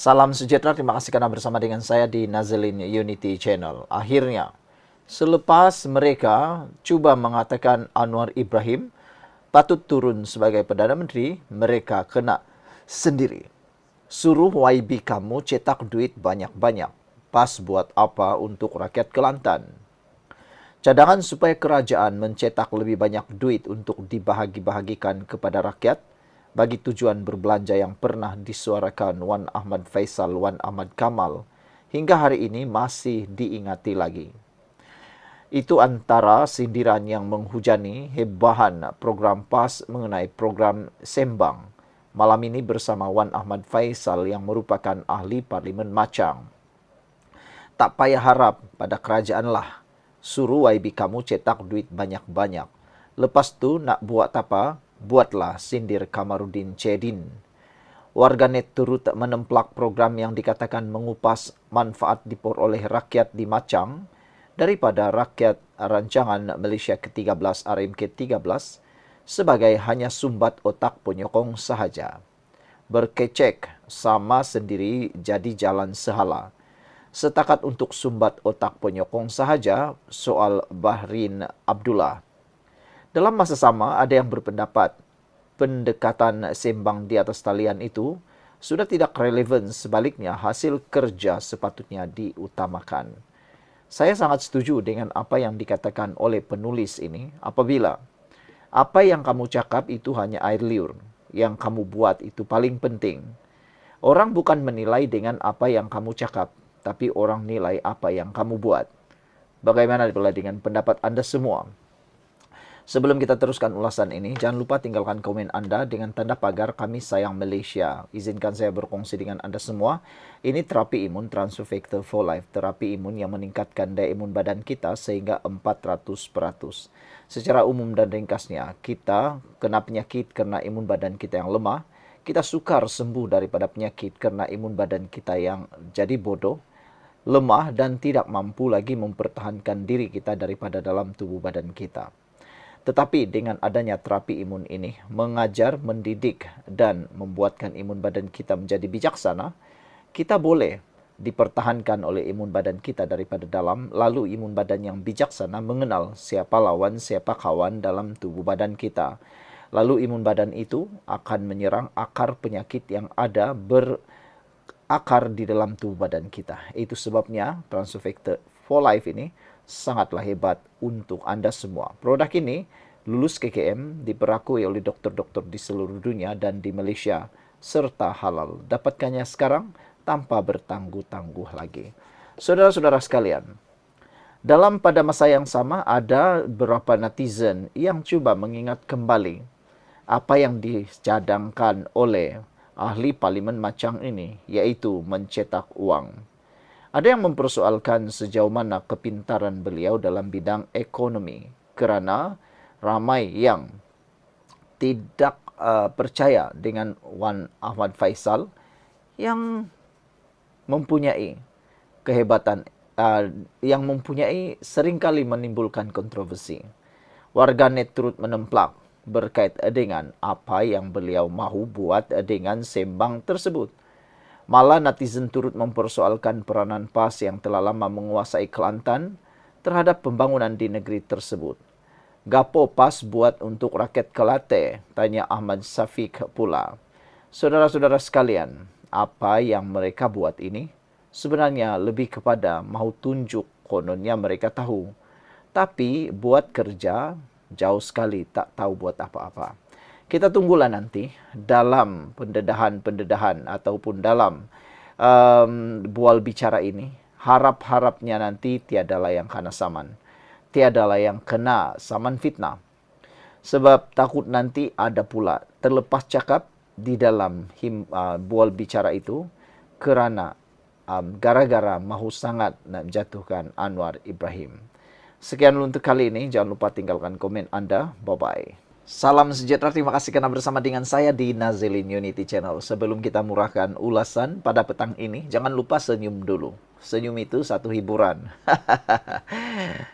Salam sejahtera, terima kasih karena bersama dengan saya di Nazilin Unity Channel. Akhirnya, selepas mereka coba mengatakan Anwar Ibrahim patut turun sebagai Perdana Menteri, mereka kena sendiri. Suruh YB kamu cetak duit banyak-banyak. Pas buat apa untuk rakyat Kelantan? Cadangan supaya kerajaan mencetak lebih banyak duit untuk dibahagi-bahagikan kepada rakyat bagi tujuan berbelanja yang pernah disuarakan Wan Ahmad Faisal, Wan Ahmad Kamal, hingga hari ini masih diingati lagi. Itu antara sindiran yang menghujani hebahan program PAS mengenai program Sembang. Malam ini bersama Wan Ahmad Faisal yang merupakan ahli Parlimen Machang. Tak payah harap pada kerajaan lah. Suruh YB kamu cetak duit banyak-banyak. Lepas tu nak buat apa? Buatlah, sindir Kamarudin Cedin. Warganet turut menemplak program yang dikatakan mengupas manfaat diperoleh rakyat di Machang daripada rakyat rancangan Malaysia ke-13 RMK-13 sebagai hanya sumbat otak penyokong sahaja. Berkecek sama sendiri jadi jalan sehala. Setakat untuk sumbat otak penyokong sahaja soal Bahrin Abdullah. Dalam masa sama, ada yang berpendapat pendekatan sembang di atas talian itu sudah tidak relevan, sebaliknya hasil kerja sepatutnya diutamakan. Saya sangat setuju dengan apa yang dikatakan oleh penulis ini apabila apa yang kamu cakap itu hanya air liur, yang kamu buat itu paling penting. Orang bukan menilai dengan apa yang kamu cakap, tapi orang nilai apa yang kamu buat. Bagaimana pula dengan pendapat Anda semua? Sebelum kita teruskan ulasan ini, jangan lupa tinggalkan komen Anda dengan tanda pagar Kami Sayang Malaysia. Izinkan saya berkongsi dengan Anda semua. Ini terapi imun Transfer Factor for Life. Terapi imun yang meningkatkan daya imun badan kita sehingga 400%. Secara umum dan ringkasnya, kita kena penyakit karena imun badan kita yang lemah. Kita sukar sembuh daripada penyakit karena imun badan kita yang jadi bodoh, lemah dan tidak mampu lagi mempertahankan diri kita daripada dalam tubuh badan kita. Tetapi dengan adanya terapi imun ini, mengajar, mendidik dan membuatkan imun badan kita menjadi bijaksana, kita boleh dipertahankan oleh imun badan kita daripada dalam, lalu imun badan yang bijaksana mengenal siapa lawan, siapa kawan dalam tubuh badan kita. Lalu imun badan itu akan menyerang akar penyakit yang ada berakar di dalam tubuh badan kita. Itu sebabnya Transfer Factor for Life ini sangatlah hebat untuk Anda semua. Produk ini lulus KKM, diperakui oleh dokter-dokter di seluruh dunia dan di Malaysia, serta halal. Dapatkannya sekarang tanpa bertangguh-tangguh lagi. Saudara-saudara sekalian, pada masa yang sama ada beberapa netizen yang cuba mengingat kembali apa yang dicadangkan oleh ahli Parlimen Machang ini, yaitu mencetak uang. Ada yang mempersoalkan sejauh mana kepintaran beliau dalam bidang ekonomi kerana ramai yang tidak percaya dengan Wan Ahmad Faisal yang mempunyai kehebatan, yang mempunyai seringkali menimbulkan kontroversi. Warganet turut menemplak berkait dengan apa yang beliau mahu buat dengan sembang tersebut. Malah netizen turut mempersoalkan peranan PAS yang telah lama menguasai Kelantan terhadap pembangunan di negeri tersebut. Gapo PAS buat untuk rakyat Kelate? Tanya Ahmad Safiq pula. Saudara-saudara sekalian, apa yang mereka buat ini sebenarnya lebih kepada mahu tunjuk kononnya mereka tahu. Tapi buat kerja jauh sekali tak tahu buat apa-apa. Kita tunggulah nanti dalam pendedahan ataupun dalam bual bicara ini. Harap-harapnya nanti tiadalah yang kena saman. Tiadalah yang kena saman fitnah. Sebab takut nanti ada pula terlepas cakap di dalam bual bicara itu kerana gara-gara mahu sangat nak jatuhkan Anwar Ibrahim. Sekian untuk kali ini. Jangan lupa tinggalkan komen Anda. Bye-bye. Salam sejahtera, terima kasih karena bersama dengan saya di Nazilin Unity Channel. Sebelum kita murahkan ulasan pada petang ini, jangan lupa senyum dulu. Senyum itu satu hiburan.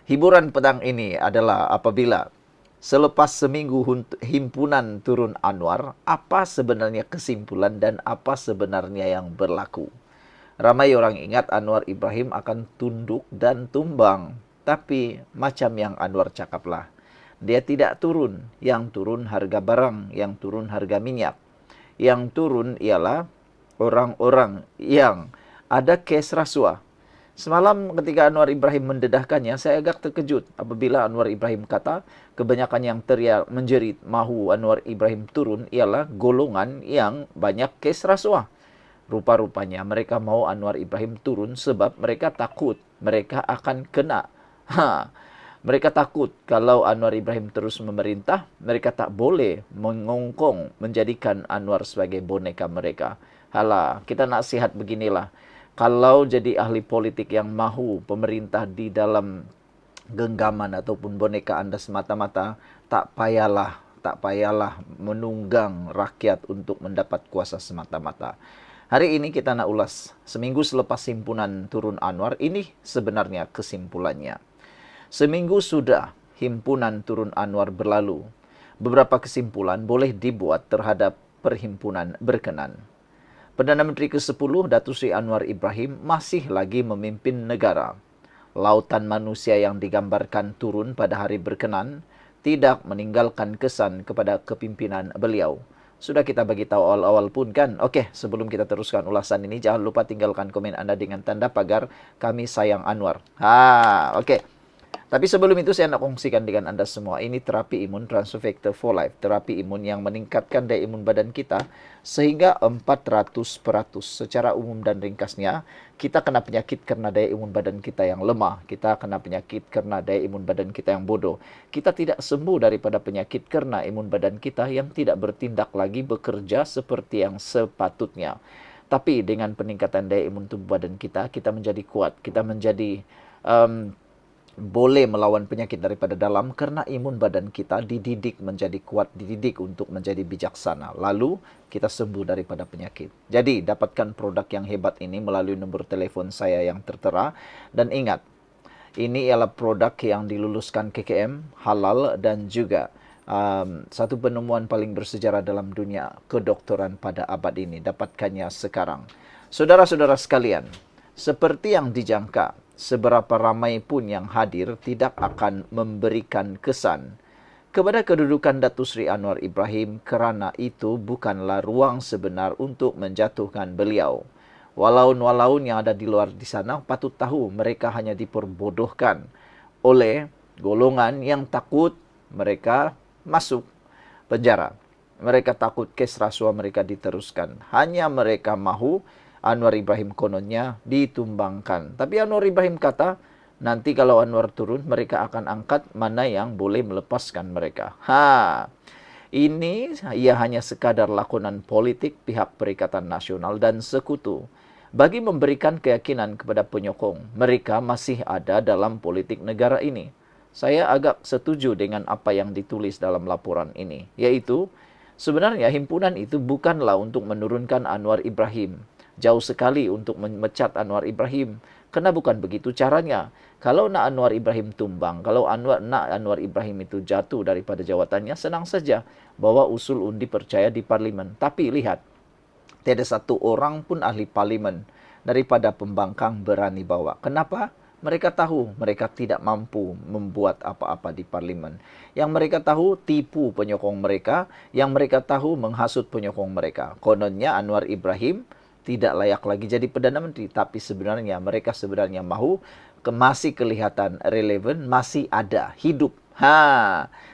Hiburan petang ini adalah apabila Selepas seminggu himpunan turun Anwar, apa sebenarnya kesimpulan dan apa sebenarnya yang berlaku? Ramai orang ingat Anwar Ibrahim akan tunduk dan tumbang. Tapi macam yang Anwar cakaplah, dia tidak turun. Yang turun harga barang, yang turun harga minyak. Yang turun ialah orang-orang yang ada kes rasuah. Semalam ketika Anwar Ibrahim mendedahkannya, saya agak terkejut apabila Anwar Ibrahim kata kebanyakan yang teriak menjerit mahu Anwar Ibrahim turun ialah golongan yang banyak kes rasuah. Rupa-rupanya mereka mau Anwar Ibrahim turun sebab mereka takut mereka akan kena. Mereka takut kalau Anwar Ibrahim terus memerintah, mereka tak boleh mengongkong menjadikan Anwar sebagai boneka mereka. Halah, kita nasihat beginilah. Kalau jadi ahli politik yang mahu pemerintah di dalam genggaman ataupun boneka Anda semata-mata, tak payahlah menunggang rakyat untuk mendapat kuasa semata-mata. Hari ini kita nak ulas seminggu selepas himpunan turun Anwar, ini sebenarnya kesimpulannya. Seminggu sudah himpunan turun Anwar berlalu. Beberapa kesimpulan boleh dibuat terhadap perhimpunan berkenan. Perdana Menteri ke-10 Datuk Seri Anwar Ibrahim masih lagi memimpin negara. Lautan manusia yang digambarkan turun pada hari berkenan tidak meninggalkan kesan kepada kepimpinan beliau. Sudah kita bagi tahu awal-awal pun kan. Okey, sebelum kita teruskan ulasan ini, jangan lupa tinggalkan komen anda dengan tanda pagar kami sayang Anwar. Okey. Tapi sebelum itu saya nak kongsikan dengan anda semua. Ini terapi imun Transfer Factor for Life. Terapi imun yang meningkatkan daya imun badan kita sehingga 400%. Secara umum dan ringkasnya, kita kena penyakit karena daya imun badan kita yang lemah. Kita kena penyakit karena daya imun badan kita yang bodoh. Kita tidak sembuh daripada penyakit karena imun badan kita yang tidak bertindak lagi bekerja seperti yang sepatutnya. Tapi dengan peningkatan daya imun tubuh badan kita, kita menjadi kuat. Kita menjadi boleh melawan penyakit daripada dalam karena imun badan kita dididik menjadi kuat, dididik untuk menjadi bijaksana. Lalu kita sembuh daripada penyakit. Jadi dapatkan produk yang hebat ini melalui nombor telefon saya yang tertera. Dan ingat, ini ialah produk yang diluluskan KKM, halal dan juga satu penemuan paling bersejarah dalam dunia kedokteran pada abad ini. Dapatkannya sekarang. Saudara-saudara sekalian, seperti yang dijangka, seberapa ramai pun yang hadir tidak akan memberikan kesan kepada kedudukan Datuk Seri Anwar Ibrahim kerana itu bukanlah ruang sebenar untuk menjatuhkan beliau. Walaun-walaun yang ada di luar di sana patut tahu mereka hanya diperbodohkan oleh golongan yang takut mereka masuk penjara. Mereka takut kes rasuah mereka diteruskan. Hanya mereka mahu Anwar Ibrahim kononnya ditumbangkan. Tapi Anwar Ibrahim kata, nanti kalau Anwar turun, mereka akan angkat mana yang boleh melepaskan mereka. Ini ia hanya sekadar lakonan politik pihak Perikatan Nasional dan sekutu bagi memberikan keyakinan kepada penyokong mereka masih ada dalam politik negara ini. Saya agak setuju dengan apa yang ditulis dalam laporan ini, yaitu sebenarnya himpunan itu bukanlah untuk menurunkan Anwar Ibrahim. Jauh sekali untuk memecat Anwar Ibrahim. Kerana bukan begitu caranya. Kalau nak Anwar Ibrahim tumbang, kalau nak Anwar Ibrahim itu jatuh daripada jawatannya, senang saja bawa usul undi percaya di parlimen. Tapi lihat, tiada satu orang pun ahli parlimen daripada pembangkang berani bawa. Kenapa? Mereka tahu mereka tidak mampu membuat apa-apa di parlimen. Yang mereka tahu tipu penyokong mereka, yang mereka tahu menghasut penyokong mereka. Kononnya Anwar Ibrahim tidak layak lagi jadi Perdana Menteri. Tapi sebenarnya mereka sebenarnya mahu masih kelihatan relevan, masih ada, hidup.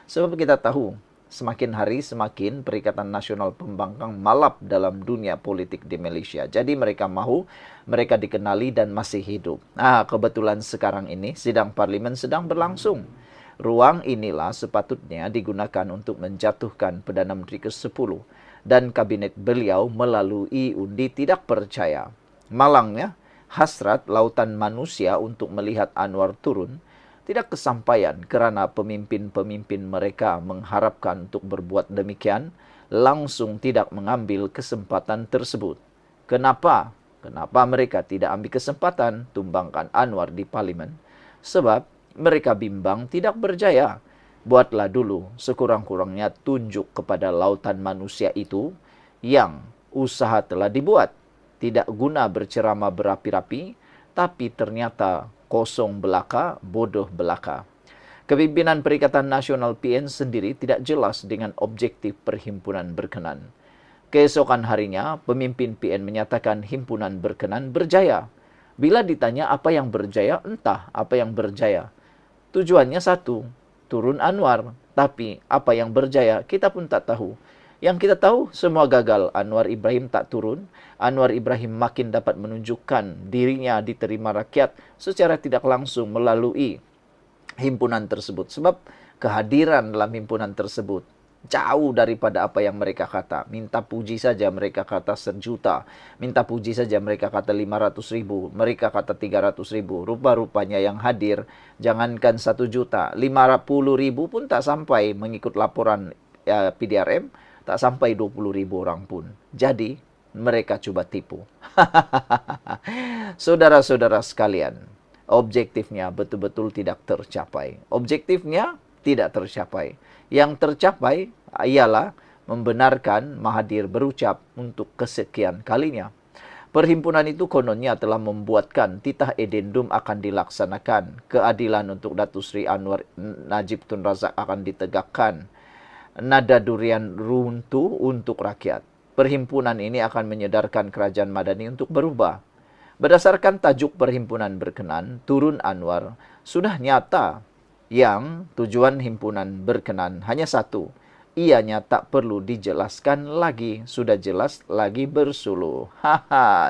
Sebab kita tahu semakin hari semakin Perikatan Nasional Pembangkang malap dalam dunia politik di Malaysia. Jadi mereka mahu mereka dikenali dan masih hidup. Kebetulan sekarang ini sidang parlimen sedang berlangsung. Ruang inilah sepatutnya digunakan untuk menjatuhkan Perdana Menteri ke-10 dan kabinet beliau melalui undi tidak percaya. Malangnya, hasrat lautan manusia untuk melihat Anwar turun tidak kesampaian kerana pemimpin-pemimpin mereka mengharapkan untuk berbuat demikian, langsung tidak mengambil kesempatan tersebut. Kenapa? Kenapa mereka tidak ambil kesempatan tumbangkan Anwar di parlimen? Sebab mereka bimbang tidak berjaya. Buatlah dulu sekurang-kurangnya tunjuk kepada lautan manusia itu yang usaha telah dibuat. Tidak guna berceramah berapi-rapi, tapi ternyata kosong belaka, bodoh belaka. Kepimpinan Perikatan Nasional PN sendiri tidak jelas dengan objektif perhimpunan berkenan. Keesokan harinya, pemimpin PN menyatakan himpunan berkenan berjaya. Bila ditanya apa yang berjaya, entah apa yang berjaya. Tujuannya satu, turun Anwar. Tapi apa yang berjaya, kita pun tak tahu. Yang kita tahu, semua gagal. Anwar Ibrahim tak turun. Anwar Ibrahim makin dapat menunjukkan dirinya diterima rakyat secara tidak langsung melalui himpunan tersebut. Sebab kehadiran dalam himpunan tersebut jauh daripada apa yang mereka kata. Minta puji saja mereka kata 1 juta. Minta puji saja mereka kata 500.000. Mereka kata 300.000. Rupa-rupanya yang hadir, jangankan 1 juta, 50.000 pun tak sampai mengikut laporan PDRM. Tak sampai 20.000 orang pun. Jadi, mereka coba tipu. Saudara-saudara sekalian, objektifnya betul-betul tidak tercapai. Objektifnya tidak tercapai. Yang tercapai ialah membenarkan Mahathir berucap untuk kesekian kalinya. Perhimpunan itu kononnya telah membuatkan titah edendum akan dilaksanakan. Keadilan untuk Datuk Seri Anwar Najib Tun Razak akan ditegakkan. Nada durian runtuh untuk rakyat. Perhimpunan ini akan menyedarkan kerajaan Madani untuk berubah. Berdasarkan tajuk perhimpunan berkenan, turun Anwar, sudah nyata yang tujuan himpunan berkenan hanya satu. Ianya tak perlu dijelaskan lagi, sudah jelas lagi bersuluh.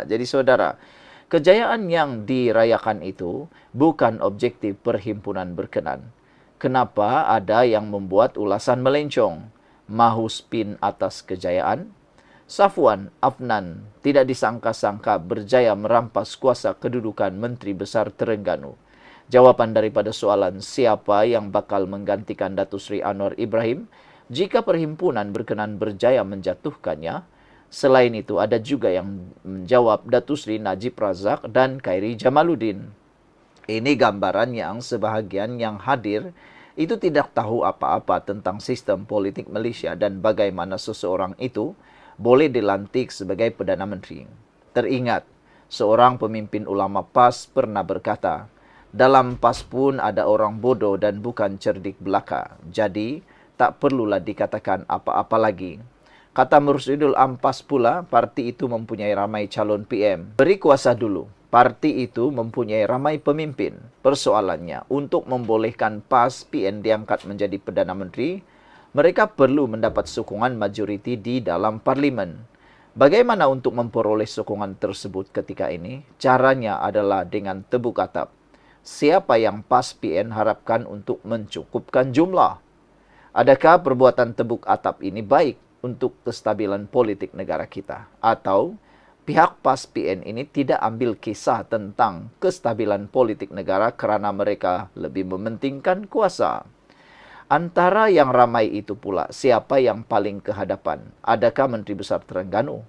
Jadi saudara, kejayaan yang dirayakan itu bukan objektif perhimpunan berkenan. Kenapa ada yang membuat ulasan melencong? Mahu spin atas kejayaan? Safwan Afnan tidak disangka-sangka berjaya merampas kuasa kedudukan Menteri Besar Terengganu. Jawapan daripada soalan siapa yang bakal menggantikan Datuk Seri Anwar Ibrahim jika perhimpunan berkenan berjaya menjatuhkannya. Selain itu ada juga yang menjawab Datuk Seri Najib Razak dan Khairi Jamaluddin. Ini gambaran yang sebahagian yang hadir itu tidak tahu apa-apa tentang sistem politik Malaysia dan bagaimana seseorang itu boleh dilantik sebagai Perdana Menteri. Teringat, seorang pemimpin ulama PAS pernah berkata, dalam PAS pun ada orang bodoh dan bukan cerdik belaka. Jadi, tak perlulah dikatakan apa-apa lagi. Kata Mursyidul Ampas pula, parti itu mempunyai ramai calon PM. Beri kuasa dulu. Parti itu mempunyai ramai pemimpin. Persoalannya, untuk membolehkan PAS PN diangkat menjadi Perdana Menteri, mereka perlu mendapat sokongan majoriti di dalam parlimen. Bagaimana untuk memperoleh sokongan tersebut ketika ini? Caranya adalah dengan tebuk atap. Siapa yang PAS PN harapkan untuk mencukupkan jumlah? Adakah perbuatan tebuk atap ini baik untuk kestabilan politik negara kita? Atau pihak PAS PN ini tidak ambil kisah tentang kestabilan politik negara kerana mereka lebih mementingkan kuasa? Antara yang ramai itu pula, siapa yang paling kehadapan? Adakah Menteri Besar Terengganu?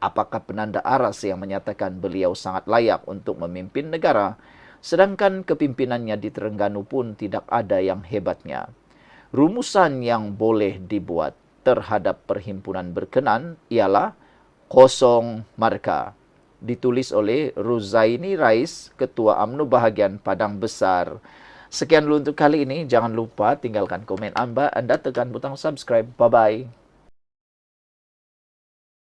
Apakah penanda aras yang menyatakan beliau sangat layak untuk memimpin negara? Sedangkan kepimpinannya di Terengganu pun tidak ada yang hebatnya. Rumusan yang boleh dibuat terhadap perhimpunan berkenan ialah kosong marka. Ditulis oleh Ruzaini Rais, Ketua UMNO Bahagian Padang Besar. Sekian dulu untuk kali ini. Jangan lupa tinggalkan komen Anda, tekan butang subscribe. Bye-bye.